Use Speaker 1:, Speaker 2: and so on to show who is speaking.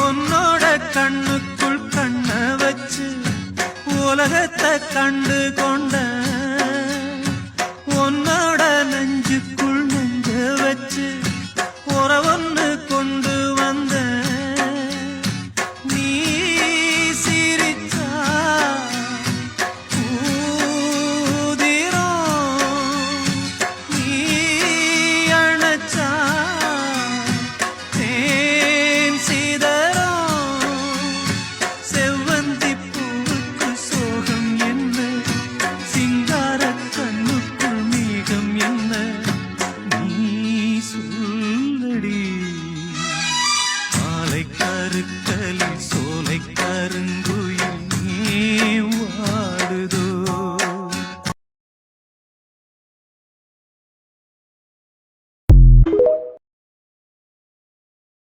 Speaker 1: உன்னோட கண்ணுக்குள் கண்ண வச்சு உலகத்தை கண்டு கொண்ட உன்னோட நெஞ்சுக்குள் நெஞ்ச வச்சு உறவொன்னு கொண்டு வந்த நீ சிரிச்சா ஊதிரும் நீ அணைச்சா தேன் சிதறும் செவ்வந்தி பூவுக்கு சோகம் என்ன சிங்கார கண்ணுக்குள் மேகம் என்ன நீ சொல்லடி மாலை கருக்கலில் சோலை கருங்குயில் நீ வாடுதோ